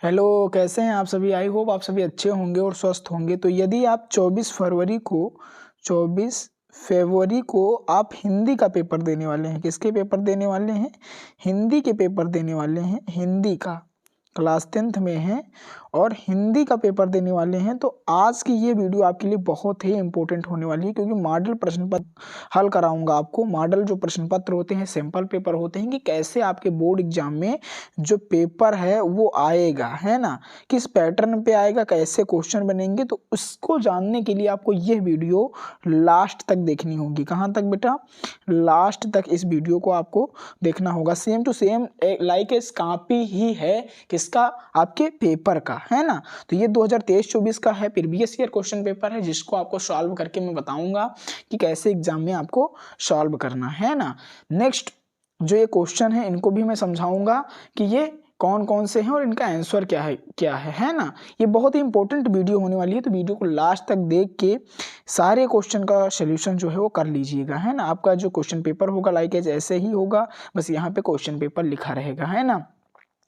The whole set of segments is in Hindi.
हेलो, कैसे हैं आप सभी। आई होप आप सभी अच्छे होंगे और स्वस्थ होंगे। तो यदि आप 24 फरवरी को आप हिंदी का पेपर देने वाले हैं, किसके पेपर देने वाले हैं? हिंदी के पेपर देने वाले हैं। हिंदी का क्लास 10th में है और हिंदी का पेपर देने वाले हैं। तो आज की ये वीडियो आपके लिए बहुत ही इंपॉर्टेंट होने वाली है, क्योंकि मॉडल प्रश्न पत्र हल कराऊंगा आपको। मॉडल जो प्रश्न पत्र होते हैं, सैंपल पेपर होते हैं, कि कैसे आपके बोर्ड एग्जाम में जो पेपर है वो आएगा, है ना, किस पैटर्न पे आएगा, कैसे क्वेश्चन बनेंगे। तो उसको जानने के लिए आपको ये वीडियो लास्ट तक देखनी होगी। कहाँ तक बेटा? लास्ट तक इस वीडियो को आपको देखना होगा। Same to same like as copy ही है किसका? आपके पेपर का, है ना। तो ये 2023-24 का है, प्रीवियस ईयर क्वेश्चन पेपर है, जिसको आपको सॉल्व करके मैं बताऊंगा कि कैसे एग्जाम में आपको सॉल्व करना है ना। नेक्स्ट जो ये क्वेश्चन है इनको भी मैं समझाऊंगा कि ये कौन कौन से हैं और इनका आंसर क्या है ना। ये बहुत ही इंपॉर्टेंट वीडियो होने वाली है, तो वीडियो को लास्ट तक देख के सारे क्वेश्चन का सॉल्यूशन जो है वो कर लीजिएगा, है ना। आपका जो क्वेश्चन पेपर होगा लाइक एज ऐसे ही होगा, बस यहाँ पे क्वेश्चन पेपर लिखा रहेगा, है ना।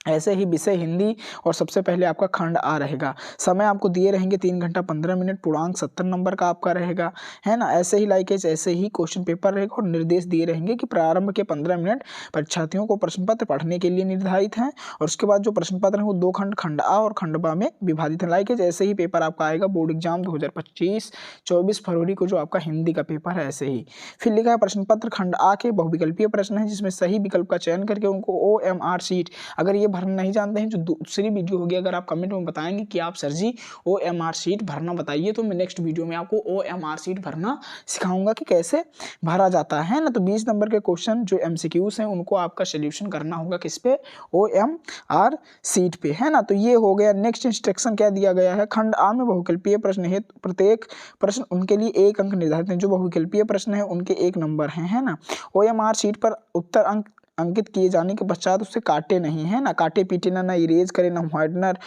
ऐसे ही विषय हिंदी और सबसे पहले आपका खंड आ रहेगा। समय आपको दिए रहेंगे 3 घंटा 15 मिनट, पूर्णांक 70 नंबर का आपका रहेगा, है ना। ऐसे ही लाइकेज ऐसे ही क्वेश्चन पेपर रहेगा और निर्देश दिए रहेंगे कि प्रारंभ के 15 मिनट परीक्षार्थियों को प्रश्न पत्र पढ़ने के लिए निर्धारित हैं और उसके बाद जो प्रश्न पत्र है वो 2 खंड, खंड आ और खंड बा में विभाजित है। लाइकेज ऐसे ही पेपर आपका आएगा बोर्ड एग्जाम 2025-24 फरवरी को, जो आपका हिंदी का पेपर है। ऐसे ही फिर लिखा है प्रश्न पत्र खंड आ के बहुविकल्पीय प्रश्न है, जिसमें सही विकल्प का चयन करके उनको OMR शीट, अगर ये भरना नहीं जानते हैं जो दूसरी वीडियो होगी, अगर आप कमेंट में बताएंगे कि आप सर जी OMR शीट भरना बताइए, तो मैं नेक्स्ट वीडियो में आपको OMR शीट भरना सिखाऊंगा कि कैसे भरा जाता है ना। तो 20 नंबर के क्वेश्चन जो MCQs हैं उनको आपका सोल्यूशन करना होगा किस पे? OMR शीट पे, है ना। तो ये हो गया। नेक्स्ट इंस्ट्रक्शन क्या दिया गया है? खंड आ में बहुविकल्पीय प्रश्न है, प्रत्येक प्रश्न उनके लिए 1 अंक निर्धारित है। जो बहुविकल्पीय प्रश्न है उनके 1 नंबर हैं, है ना। OMR शीट पर उत्तर अंकित किए जाने के पश्चात उससे काटे नहीं, है ना, काटे पीटे ना इरेज करें, ना व्हाइटनर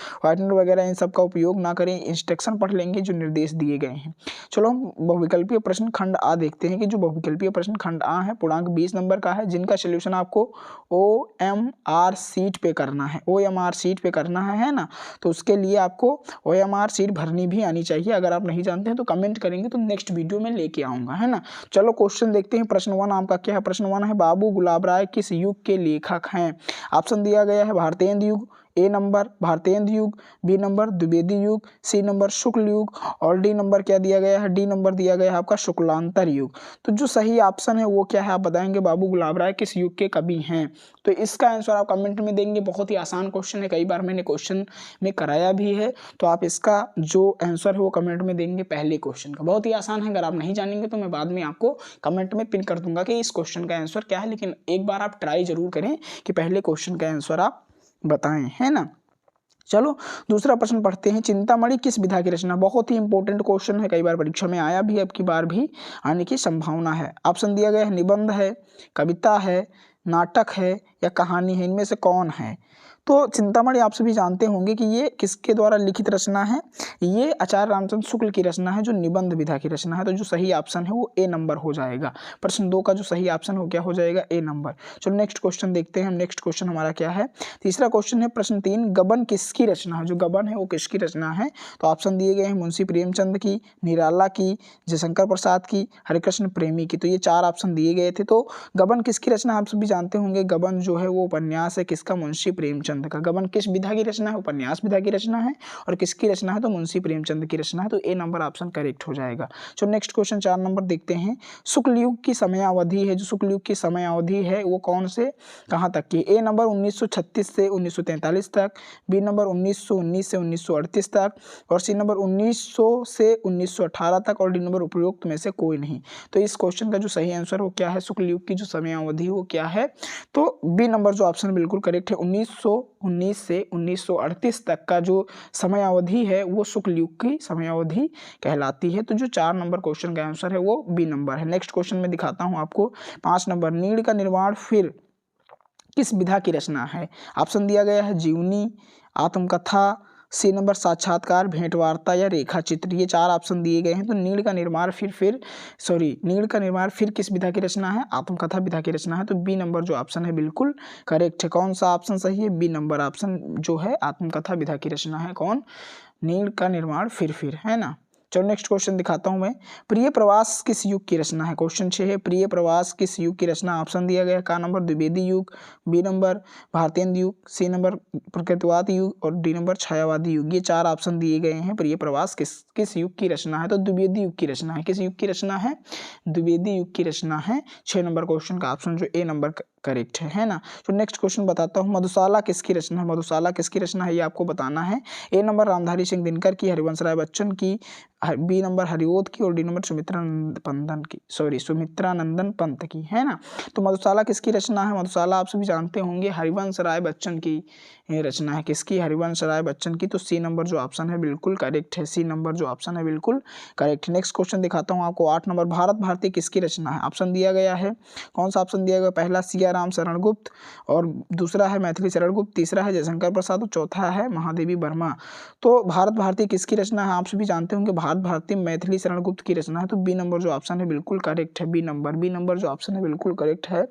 वगैरह इन सब का उपयोग ना करें। इंस्ट्रक्शन पढ़ लेंगे जो निर्देश दिए गए हैं। चलो हम बहुविकल्पीय प्रश्न खंड आ देखते हैं कि जो बहुविकल्पीय प्रश्न खंड आ है पूर्णांक 20 नंबर का है, जिनका सोल्यूशन आपको OMR शीट पे करना है। OMR शीट पे करना है ना। तो उसके लिए आपको OMR शीट भरनी भी आनी चाहिए। अगर आप नहीं जानते हैं तो कमेंट करेंगे, तो नेक्स्ट वीडियो में लेके आऊंगा, है ना। चलो क्वेश्चन देखते हैं। प्रश्न 1 आपका क्या है? प्रश्न 1 है बाबू गुलाब राय किस युग के लेखक हैं? ऑप्शन दिया गया है भारतेंदु युग, ए नंबर भारतेंदु युग, बी नंबर द्विवेदी युग, सी नंबर शुक्ल युग और डी नंबर क्या दिया गया है? डी नंबर दिया गया है आपका शुक्लांतर युग। तो जो सही ऑप्शन है वो क्या है? आप बताएंगे बाबू गुलाब राय किस युग के कवि हैं। तो इसका आंसर आप कमेंट में देंगे। बहुत ही आसान क्वेश्चन है, कई बार मैंने क्वेश्चन में कराया भी है। तो आप इसका जो आंसर है वो कमेंट में देंगे पहले क्वेश्चन का। बहुत ही आसान है, अगर आप नहीं जानेंगे तो मैं बाद में आपको कमेंट में पिन कर दूंगा कि इस क्वेश्चन का आंसर क्या है। लेकिन एक बार आप ट्राई जरूर करें कि पहले क्वेश्चन का आंसर आप बताएं, है ना। चलो दूसरा प्रश्न पढ़ते हैं। चिंतामणि किस विधा की रचना? बहुत ही इंपॉर्टेंट क्वेश्चन है, कई बार परीक्षा में आया भी, अब की बार भी आने की संभावना है। ऑप्शन दिया गया है निबंध है, कविता है, नाटक है या कहानी है। इनमें से कौन है? तो चिंतामणि आप सभी जानते होंगे कि ये किसके द्वारा लिखित रचना है? ये आचार्य रामचंद्र शुक्ल की रचना है, जो निबंध विधा की रचना है। तो जो सही ऑप्शन है वो ए नंबर हो जाएगा। प्रश्न 2 का जो सही ऑप्शन हो क्या हो जाएगा? ए नंबर। चलो नेक्स्ट क्वेश्चन देखते हैं हम। नेक्स्ट क्वेश्चन हमारा क्या है? तीसरा क्वेश्चन है प्रश्न 3, गबन किसकी रचना है? जो गबन है वो किसकी रचना है? तो ऑप्शन दिए गए हैं मुंशी प्रेमचंद की, निराला की, जयशंकर प्रसाद की, हरिकृष्ण प्रेमी की। तो ये 4 ऑप्शन दिए गए थे। तो गबन किसकी रचना आप सभी जानते होंगे। गबन जो है वो उपन्यास है किसका? मुंशी प्रेमचंद का। गबन किस विधा की रचना है? उपन्यास विधा की रचना है। और किसकी रचना है? तो मुंशी प्रेमचंद की रचना है। तो ए नंबर ऑप्शन करेक्ट हो जाएगा। चलो नेक्स्ट क्वेश्चन 4 नंबर देखते हैं। शुक्ल युग की समयावधि है, जो शुक्ल युग की समयावधि है वो कौन से कहां तक की? ए नंबर 1936 से 1943 तक, बी नंबर 1919 से 1938 तक और सी नंबर 1900 से 1918 तक और डी नंबर उपरोक्त में से कोई नहीं। तो इस क्वेश्चन का जो सही आंसर वो क्या है? शुक्ल युग की जो समयावधि वो क्या है? तो बी नंबर जो ऑप्शन बिल्कुल करेक्ट है। 1919 से 1938 तक का जो समयावधि है वो शुक्ल युग की समयावधि कहलाती है। तो जो 4 नंबर क्वेश्चन का आंसर है वो बी नंबर है। नेक्स्ट क्वेश्चन में दिखाता हूं आपको। 5 नंबर, नीड़ का निर्माण फिर किस विधा की रचना है? ऑप्शन दिया गया है जीवनी, आत्मकथा, सी नंबर साक्षात्कार, भेंटवार्ता या रेखा चित्र, ये 4 ऑप्शन दिए गए हैं। तो नीड़ का निर्माण नीड़ का निर्माण फिर किस विधा की रचना है? आत्मकथा विधा की रचना है। तो बी नंबर जो ऑप्शन है बिल्कुल करेक्ट है। कौन सा ऑप्शन सही है? बी नंबर ऑप्शन जो है आत्मकथा विधा की रचना है। कौन? नीड़ का निर्माण फिर, है ना। चलो नेक्स्ट क्वेश्चन दिखाता हूं मैं। प्रिय प्रवास किस युग की रचना है? क्वेश्चन 6 है, प्रिय प्रवास किस युग की रचना? ऑप्शन दिया गया है। का नंबर द्विवेदी युग, बी नंबर भारतेंद्र युग, सी नंबर प्रकृतिवाद युग और डी नंबर छायावादी युग। ये 4 ऑप्शन दिए गए हैं। प्रिय प्रवास किस युग की रचना है? तो द्विवेदी युग की रचना है। किस युग की रचना है? द्विवेदी युग की रचना है। 6 नंबर क्वेश्चन का ऑप्शन जो ए नंबर करेक्ट है ना। तो नेक्स्ट क्वेश्चन बताता हूँ, मधुशाला किसकी रचना है? मधुशाला किसकी रचना है ये आपको बताना है। ए नंबर रामधारी सिंह दिनकर की, हरिवंश राय बच्चन की, बी नंबर हरिओद की और डी नंबर सुमित्रा नंदन पंत की, है ना। तो मधुशाला किसकी रचना है? मधुशाला आप सभी जानते होंगे हरिवंश राय बच्चन की रचना है। किसकी? हरिवंश राय बच्चन की। तो सी नंबर जो ऑप्शन है बिल्कुल करेक्ट है। सी नंबर जो ऑप्शन है बिल्कुल करेक्ट। नेक्स्ट क्वेश्चन दिखाता हूँ आपको 8 नंबर, भारत भारती किसकी रचना है? ऑप्शन दिया गया है। कौन सा ऑप्शन दिया गया? पहला सियाराम शरण गुप्त और दूसरा है मैथिली शरण गुप्त, तीसरा है जयशंकर प्रसाद और चौथा है महादेवी वर्मा। तो भारत भारती किसकी रचना है? आप सभी जानते होंगे भारत भारती मैथिली शरण गुप्त की रचना है। तो बी नंबर जो ऑप्शन है बिल्कुल करेक्ट है। बी नंबर जो ऑप्शन है बिल्कुल करेक्ट है।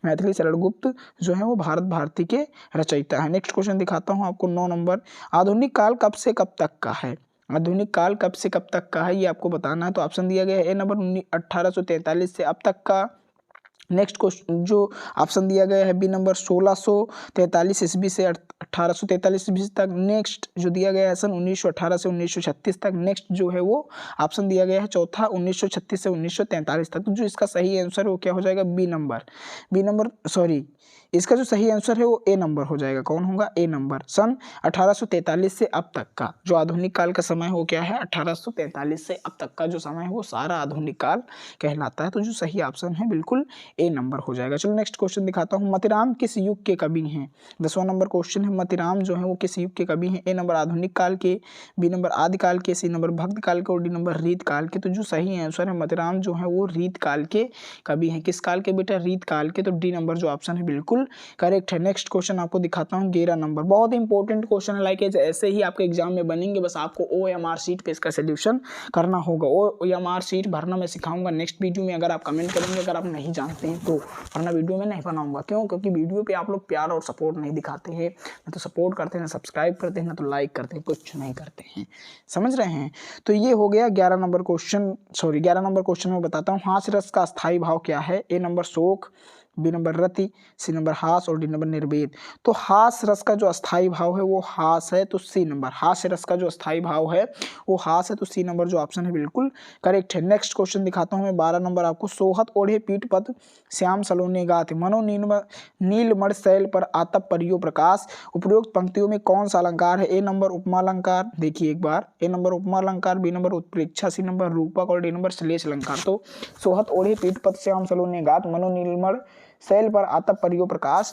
मैथिली शरण गुप्त जो है वो भारत भारती के रचयिता है। नेक्स्ट क्वेश्चन दिखाता हूँ आपको 9 नंबर, आधुनिक काल कब से कब तक का है? आधुनिक काल कब से कब तक का है ये आपको बताना है। तो ऑप्शन दिया गया है ए नंबर 1843 से अब तक का। नेक्स्ट क्वेश्चन जो ऑप्शन दिया गया है बी नंबर 1643 ईस्वी से 1843 ईस्वी तक। नेक्स्ट जो दिया गया है सन 1918 से 1936 तक। नेक्स्ट जो है वो ऑप्शन दिया गया है चौथा 1936 से 1943 तक। तो जो इसका सही आंसर है वो क्या हो जाएगा? इसका जो सही आंसर है वो ए नंबर हो जाएगा। कौन होगा? ए नंबर। सन 1843 से अब तक का जो आधुनिक काल का समय है वो क्या है? 1843 से अब तक का जो समय है वो सारा आधुनिक काल कहलाता है। तो जो सही ऑप्शन है बिल्कुल ए नंबर हो जाएगा। चलो नेक्स्ट क्वेश्चन दिखाता हूँ, मतिराम किस युग के कवि हैं? 10वां नंबर क्वेश्चन है, मतिराम जो है वो किस युग के कवि हैं? ए नंबर आधुनिक काल के, बी नंबर आदिकाल के, सी नंबर भक्त काल के और डी नंबर रीत काल के। तो जो सही आंसर है मतिराम जो है वो रीत काल के कवि हैं। किस काल के बेटा? रीत काल के। तो डी नंबर जो ऑप्शन है बिल्कुल करेक्ट है। नेक्स्ट क्वेश्चन आपको दिखाता हूँ 11 नंबर, बहुत इंपॉर्टेंट क्वेश्चन है। लाइक ऐसे ही आपके एग्जाम में बनेंगे, बस आपको OMR शीट पे इसका सोल्यूशन करना होगा। OMR शीट भरना मैं सिखाऊंगा नेक्स्ट वीडियो में। अगर आप कमेंट करेंगे अगर आप नहीं जानते हैं तो, वरना वीडियो में नहीं बनाऊंगा। क्यों? क्योंकि वीडियो पे आप लोग प्यार और सपोर्ट नहीं दिखाते हैं। ना तो सपोर्ट करते हैं, ना सब्सक्राइब करते हैं, ना तो लाइक करते हैं, कुछ नहीं करते हैं। समझ रहे हैं? तो ये हो गया 11 नंबर क्वेश्चन में बताता हूँ, हास्य रस का स्थायी भाव क्या है? ए नंबर शोक, बी नंबर रति, सी नंबर हास और डी नंबर निर्वेद। तो हास रस का जो अस्थाई भाव है वो हास है। तो सी नंबर, हास्य रस का जो अस्थाई भाव है वो हास है। तो सी नंबर जो ऑप्शन है बिल्कुल करेक्ट है। नेक्स्ट क्वेश्चन दिखाता हूँ मैं 12 नंबर आपको, सोहत ओढ़े पीठ पद श्याम सलोने गात मनो नीलमण शैल पर आतप परियो प्रकाश। उपरोक्त पंक्तियों में कौन सा अलंकार है? ए नंबर उपमा अलंकार, देखिए एक बार, ए नंबर उपमा अलंकार, बी नंबर उत्प्रेक्षा, सी नंबर रूपक और डी नंबर श्लेष अलंकार। तो सोहत ओढ़े पीठ पद श्याम सलोने गात मनो नीलमण शैल पर आतप परियो प्रकाश।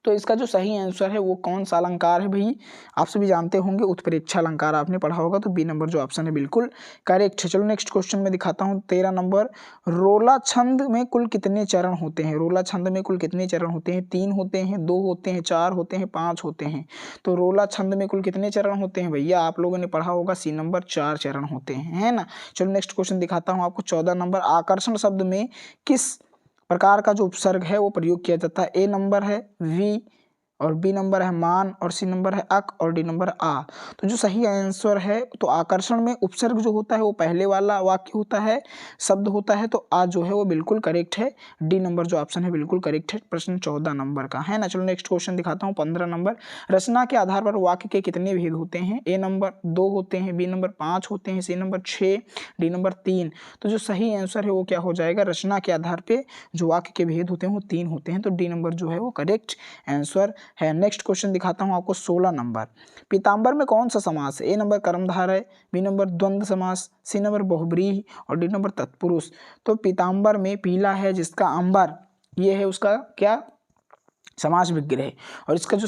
तो इसका जो सही आंसर है वो कौन सा अलंकार है भाई? आप सभी जानते होंगे उत्प्रेक्षा अलंकार आपने पढ़ा होगा। तो बी नंबर जो ऑप्शन है बिल्कुल करेक्ट है। चलो नेक्स्ट क्वेश्चन में दिखाता हूँ 13 नंबर, रोला छंद में कुल कितने चरण होते हैं? रोला छंद में कुल कितने चरण होते हैं? 3 होते हैं, 2 होते हैं, 4 होते हैं, 5 होते हैं। तो रोला छंद में कुल कितने चरण होते हैं भैया? आप लोगों ने पढ़ा होगा सी नंबर 4 चरण होते हैं, है ना। चलो नेक्स्ट क्वेश्चन दिखाता हूँ आपको 14 नंबर, आकर्षण शब्द में किस प्रकार का जो उपसर्ग है वो प्रयोग किया जाता है? ए नंबर है वी और बी नंबर है मान और सी नंबर है अक और डी नंबर आ। तो जो सही आंसर है, तो आकर्षण में उपसर्ग जो होता है वो पहले वाला वाक्य होता है, शब्द होता है। तो आ जो है वो बिल्कुल करेक्ट है। डी नंबर जो ऑप्शन है बिल्कुल करेक्ट है प्रश्न 14 नंबर का, है ना। चलो नेक्स्ट क्वेश्चन दिखाता हूँ 15 नंबर, रचना के आधार पर वाक्य के कितने भेद होते हैं? ए नंबर 2 होते हैं, बी नंबर 5 होते हैं, सी नंबर 6, डी नंबर 3। तो जो सही आंसर है वो क्या हो जाएगा? रचना के आधार पर जो वाक्य के भेद होते हैं वो 3 होते हैं। तो डी नंबर जो है वो करेक्ट आंसर है। नेक्स्ट क्वेश्चन दिखाता हूं आपको 16 नंबर, पीतांबर में कौन सा समास है? ए नंबर कर्मधार है, बी नंबर द्वंद्व समास, सी नंबर बहुब्रीहि और डी नंबर तत्पुरुष। तो पीतांबर में पीला है जिसका अंबर, ये है उसका क्या समास विग्रह। और इसका जो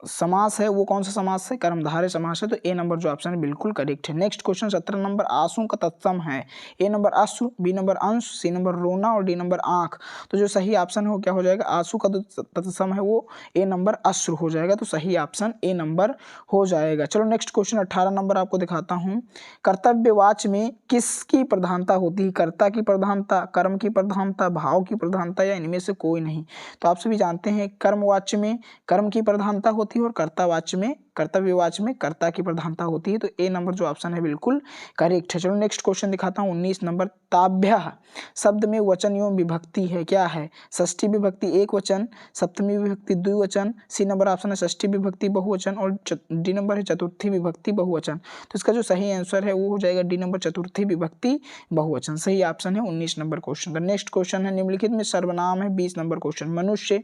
समास है वो कौन सा समास है, कर्मधारय समास है। तो ए नंबर जो ऑप्शन है बिल्कुल करेक्ट है। नेक्स्ट क्वेश्चन 17 नंबर, आंसू का तत्सम है। ए नंबर अश्रु, बी नंबर अंश, सी नंबर रोना और डी नंबर आंख। तो जो सही ऑप्शन है वो क्या हो जाएगा, आंसू का जो तत्सम है वो ए नंबर अश्रु हो जाएगा। तो सही ऑप्शन ए नंबर हो जाएगा। चलो नेक्स्ट क्वेश्चन 18 नंबर आपको दिखाता हूँ। कर्तव्यवाच में किसकी प्रधानता होती है, कर्ता की प्रधानता, कर्म की प्रधानता, भाव की प्रधानता या इनमें से कोई नहीं। तो आप सभी जानते हैं कर्मवाच्य में कर्म की प्रधानता होती है और कर्तावाच्य में कर्तव्यवाच्य में कर्ता की प्रधानता होती है। तो ए नंबर जो ऑप्शन है बिल्कुल करेक्ट है। चलो नेक्स्ट क्वेश्चन दिखाता हूँ 19 नंबर, ताभ्यः शब्द में वचन एवं विभक्ति है, क्या है, षष्ठी विभक्ति एक वचन, सप्तमी विभक्ति द्विवचन, सी नंबर ऑप्शन है षष्ठी विभक्ति बहुवचन और डी नंबर है चतुर्थी विभक्ति बहुवचन। तो इसका जो सही आंसर है वो हो जाएगा डी नंबर चतुर्थी विभक्ति बहुवचन। सही ऑप्शन है 19 नंबर क्वेश्चन का। नेक्स्ट क्वेश्चन है निम्नलिखित में सर्वनाम है 20 नंबर क्वेश्चन, मनुष्य,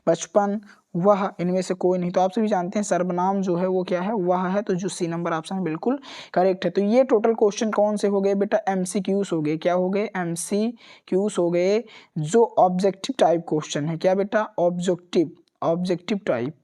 बचपन, वह, इनमें से कोई नहीं। तो आप सभी जानते हैं सर्वनाम जो है वो क्या है, वह है। तो जो सी नंबर ऑप्शन है बिल्कुल करेक्ट है। तो ये टोटल क्वेश्चन कौन से हो गए बेटा, एमसीक्यूज हो गए। क्या हो गए, एमसीक्यूज हो गए, जो ऑब्जेक्टिव टाइप क्वेश्चन है। क्या बेटा, ऑब्जेक्टिव टाइप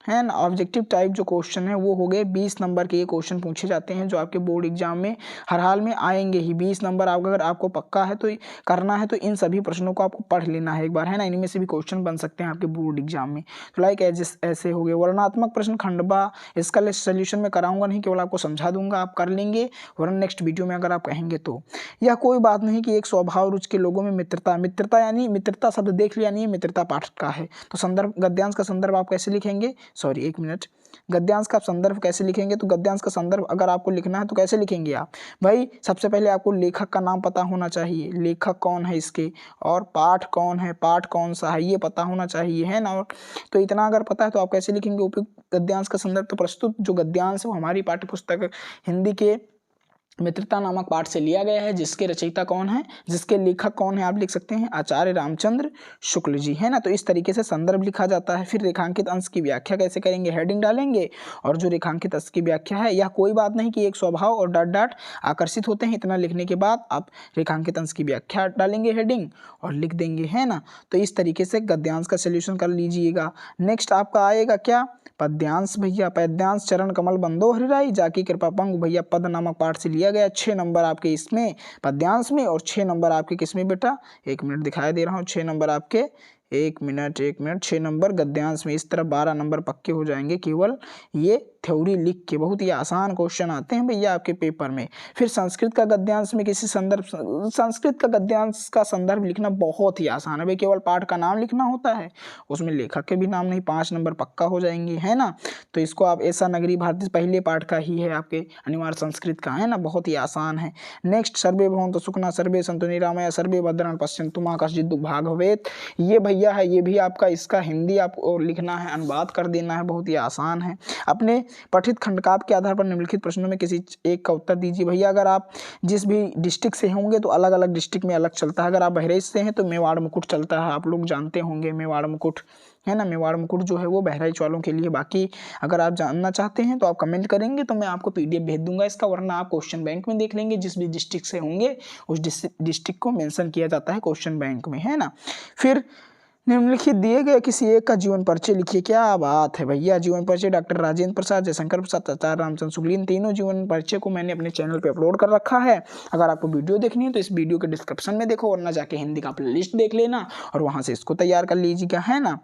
है ना। ऑब्जेक्टिव टाइप जो क्वेश्चन है वो हो गए 20 नंबर के। ये क्वेश्चन पूछे जाते हैं जो आपके बोर्ड एग्जाम में हर हाल में आएंगे ही। 20 नंबर अगर आपको पक्का है तो करना है तो इन सभी प्रश्नों को आपको पढ़ लेना है एक बार, है ना। इनमें से भी क्वेश्चन बन सकते हैं आपके बोर्ड एग्जाम में। तो लाइक ऐसे हो गए वर्णात्मक प्रश्न खंडबा, इसका सोल्यूशन मैं कराऊंगा नहीं, केवल आपको समझा दूंगा, आप कर लेंगे वरना नेक्स्ट वीडियो में अगर आप कहेंगे तो। यह कोई बात नहीं कि एक स्वभाव रुचि के लोगों में मित्रता यानी मित्रता शब्द देख लिया नहीं, मित्रता पाठ का है। तो संदर्भ, गद्यांश का संदर्भ आप कैसे लिखेंगे, सॉरी एक मिनट, गद्यांश का संदर्भ कैसे लिखेंगे। तो गद्यांश का संदर्भ अगर आपको लिखना है तो कैसे लिखेंगे आप भाई, सबसे पहले आपको लेखक का नाम पता होना चाहिए, लेखक कौन है इसके, और पाठ कौन है, पाठ कौन सा है, ये पता होना चाहिए, है ना। तो इतना अगर पता है तो आप कैसे लिखेंगे उपयुक्त गद्यांश का संदर्भ। तो प्रस्तुत जो गद्यांश है वो हमारी पाठ्य पुस्तक हिंदी के मित्रता नामक पाठ से लिया गया है, जिसके रचयिता कौन है, जिसके लेखक कौन है, आप लिख सकते हैं आचार्य रामचंद्र शुक्ल जी, है ना। तो इस तरीके से संदर्भ लिखा जाता है। फिर रेखांकित अंश की व्याख्या कैसे करेंगे, हेडिंग डालेंगे और जो रेखांकित अंश की व्याख्या है, यह कोई बात नहीं कि एक स्वभाव और डॉट डॉट आकर्षित होते हैं। इतना लिखने के बाद आप रेखांकित अंश की व्याख्या डालेंगे हेडिंग और लिख देंगे, है ना। तो इस तरीके से गद्यांश का सोल्यूशन कर लीजिएगा। नेक्स्ट आपका आएगा क्या, पद्यांश भैया, पद्यांश चरण कमल बंदो हरिराई जाकी कृपा पंग भैया, पद नामक पाठ से लिया गया। 6 नंबर आपके इसमें पद्यांश में और 6 नंबर आपके किसमें बेटा, एक मिनट दिखाई दे रहा हूँ, 6 नंबर आपके, एक मिनट 6 नंबर गद्यांश में। इस तरह 12 नंबर पक्के हो जाएंगे केवल ये थ्योरी लिख के। बहुत ही आसान क्वेश्चन आते हैं भैया आपके पेपर में। फिर संस्कृत का गद्यांश में किसी संदर्भ, संस्कृत का गद्यांश का संदर्भ लिखना बहुत ही आसान है भाई, केवल पाठ का नाम लिखना होता है, उसमें लेखक के भी नाम नहीं, 5 नंबर पक्का हो जाएंगे, है ना। तो इसको आप ऐसा नगरी भारती पहले पाठ का ही है आपके अनिवार्य संस्कृत का, है ना, बहुत ही आसान है। नेक्स्ट सर्वे भवन्तु सुखिनः सर्वे सन्तु निरामया सर्वे भद्राणि पश्यन्तु मा कश्चित् दुःखभाग् भवेत्, ये भैया है, ये भी आपका इसका हिंदी आपको लिखना है, अनुवाद कर देना है, बहुत ही आसान है। अपने पठित खंडकाव्य के आधार पर निम्नलिखित प्रश्नों में किसी एक का उत्तर दीजिए। भैया अगर आप जिस भी डिस्ट्रिक्ट से होंगे तो अलग अलग डिस्ट्रिक्ट में अलग चलता है। अगर आप बहराइच से हैं तो मेवाड़ मुकुट चलता है, आप लोग जानते होंगे मेवाड़ मुकुट, है ना। मेवाड़ मुकुट जो है वो बहराइच वालों के लिए। बाकी अगर आप जानना चाहते हैं तो आप कमेंट करेंगे तो मैं आपको PDF भेज दूंगा इसका, वरना आप क्वेश्चन बैंक में देख लेंगे। जिस भी डिस्ट्रिक्ट से होंगे उस डिस्ट्रिक्ट को मेंशन किया जाता है क्वेश्चन बैंक में, है ना। फिर निम्नलिखित दिए गए किसी एक का जीवन परिचय लिखिए। क्या बात है भैया, जीवन परिचय डॉक्टर राजेंद्र प्रसाद, जयशंकर प्रसाद, आचार्य रामचंद्र शुक्ल, इन तीनों जीवन परिचय को मैंने अपने चैनल पे अपलोड कर रखा है। अगर आपको वीडियो देखनी है तो इस वीडियो के डिस्क्रिप्शन में देखो, वरना जाके हिंदी का प्लेलिस्ट देख लेना और वहां से इसको तैयार कर लीजिएगा, है ना।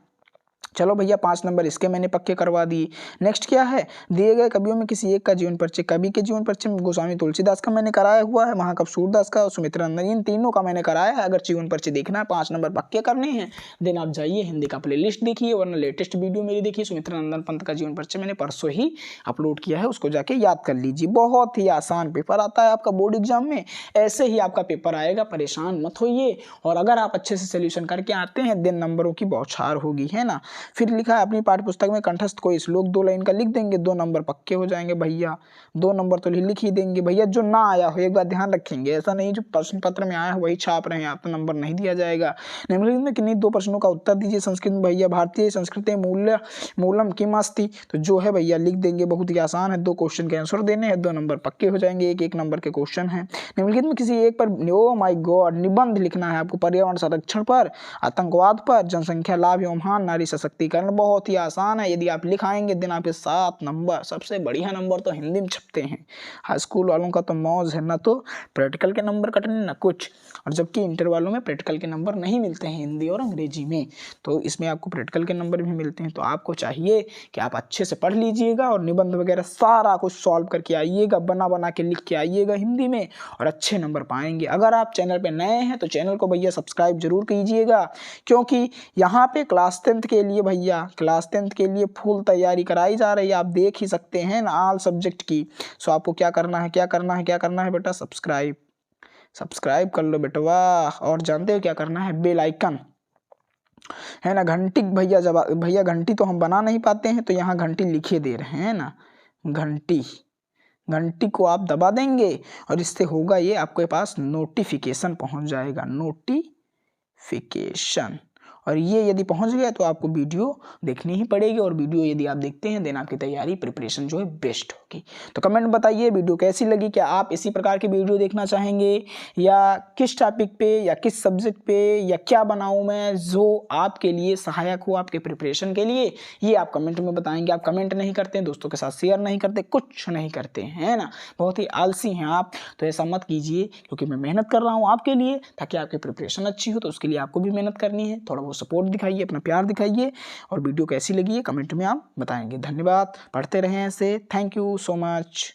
चलो भैया 5 नंबर इसके मैंने पक्के करवा दिए। नेक्स्ट क्या है, दिए गए कवियों में किसी एक का जीवन परिचय। कवि के जीवन परिचय में गोस्वामी तुलसीदास का मैंने कराया हुआ है, महाकवि सूरदास का और सुमित्रा नंदन, इन तीनों का मैंने कराया है। अगर जीवन परिचय देखना है, 5 नंबर पक्के करने हैं, देन आप जाइए हिंदी का प्लेलिस्ट देखिए, वरना लेटेस्ट वीडियो मेरी देखिए। सुमित्रा नंदन पंत का जीवन परिचय मैंने परसों ही अपलोड किया है, उसको जाके याद कर लीजिए। बहुत ही आसान पेपर आता है आपका बोर्ड एग्जाम में, ऐसे ही आपका पेपर आएगा, परेशान मत होइए। और अगर आप अच्छे से सोल्यूशन करके आते हैं देन नंबरों की बौछार होगी, है ना। फिर लिखा है अपनी पाठ्यपुस्तक में कंठस्थ कोई श्लोक 2 लाइन का लिख देंगे, 2 नंबर पक्के हो जाएंगे भैया। 2 नंबर तो लिख ही देंगे भैया। जो ना आया हो एक बार ध्यान रखेंगे, ऐसा नहीं जो प्रश्न पत्र में आया है वही छाप रहे हैं आप, तो नंबर नहीं दिया जाएगा। निम्नलिखित में किन्हीं 2 प्रश्नों का उत्तर दीजिए संस्कृत में भैया। भारतीय संस्कृति मूलम किम अस्ति, तो जो है भैया लिख देंगे, बहुत ही आसान है। 2 क्वेश्चन के आंसर देने हैं, 2 नंबर पक्के हो जाएंगे, 1-1 नंबर के क्वेश्चन है। निम्नलिखित में किसी एक पर ओ माय गॉड निबंध लिखना है आपको, पर्यावरण संरक्षण पर, आतंकवाद पर, जनसंख्या लाभ एवं हानि, नारी सशक्तिकरण। बहुत ही आसान है, यदि आप लिखाएंगे दिन आपके 7 नंबर। सबसे बढ़िया नंबर तो हिंदी में छपते हैं, हाई स्कूल वालों का तो मौज है, ना तो प्रैक्टिकल के नंबर कटने ना कुछ। और जबकि इंटर वालों में प्रैक्टिकल के नंबर नहीं मिलते हैं हिंदी और अंग्रेजी में, तो इसमें आपको प्रैक्टिकल के नंबर भी मिलते हैं। तो आपको चाहिए कि आप अच्छे से पढ़ लीजिएगा और निबंध वगैरह सारा कुछ सॉल्व करके आइएगा, बना के लिख के आइएगा हिंदी में, और अच्छे नंबर पाएंगे। अगर आप चैनल पे नए हैं तो चैनल को भैया सब्सक्राइब जरूर कीजिएगा, क्योंकि यहाँ पे क्लास 10th के लिए भैया, क्लास 10th के लिए फुल तैयारी कराई जा रही है, आप देख ही सकते हैं ना, ऑल सब्जेक्ट की। सो आपको क्या करना है बेटा, सब्सक्राइब कर लो बेटवा। और जानते हो क्या करना है, बेल आइकन है ना, घंटी भैया। जब भैया घंटी तो हम बना नहीं पाते हैं, तो यहाँ घंटी लिखे दे रहे हैं ना, घंटी को आप दबा देंगे और इससे होगा ये, आपके पास नोटिफिकेशन पहुंच जाएगा, नोटिफिकेशन। और ये यदि पहुंच गया तो आपको वीडियो देखनी ही पड़ेगी, और वीडियो यदि आप देखते हैं देन आपकी तैयारी प्रिपरेशन जो है बेस्ट होगी। तो कमेंट बताइए वीडियो कैसी लगी, क्या आप इसी प्रकार की वीडियो देखना चाहेंगे, या किस टॉपिक पे या किस सब्जेक्ट पे, या क्या बनाऊं मैं जो आपके लिए सहायक हो आपके प्रिपरेशन के लिए, ये आप कमेंट में बताएंगे। आप कमेंट नहीं करते, दोस्तों के साथ शेयर नहीं करते, कुछ नहीं करते हैं ना, बहुत ही आलसी हैं आप। तो ऐसा मत कीजिए, क्योंकि मैं मेहनत कर रहा हूँ आपके लिए, ताकि आपकी प्रिपरेशन अच्छी हो। तो उसके लिए आपको भी मेहनत करनी है, थोड़ा बहुत सपोर्ट दिखाइए, अपना प्यार दिखाइए, और वीडियो कैसी लगी है कमेंट में आप बताएंगे। धन्यवाद, पढ़ते रहें ऐसे। Thank you so much.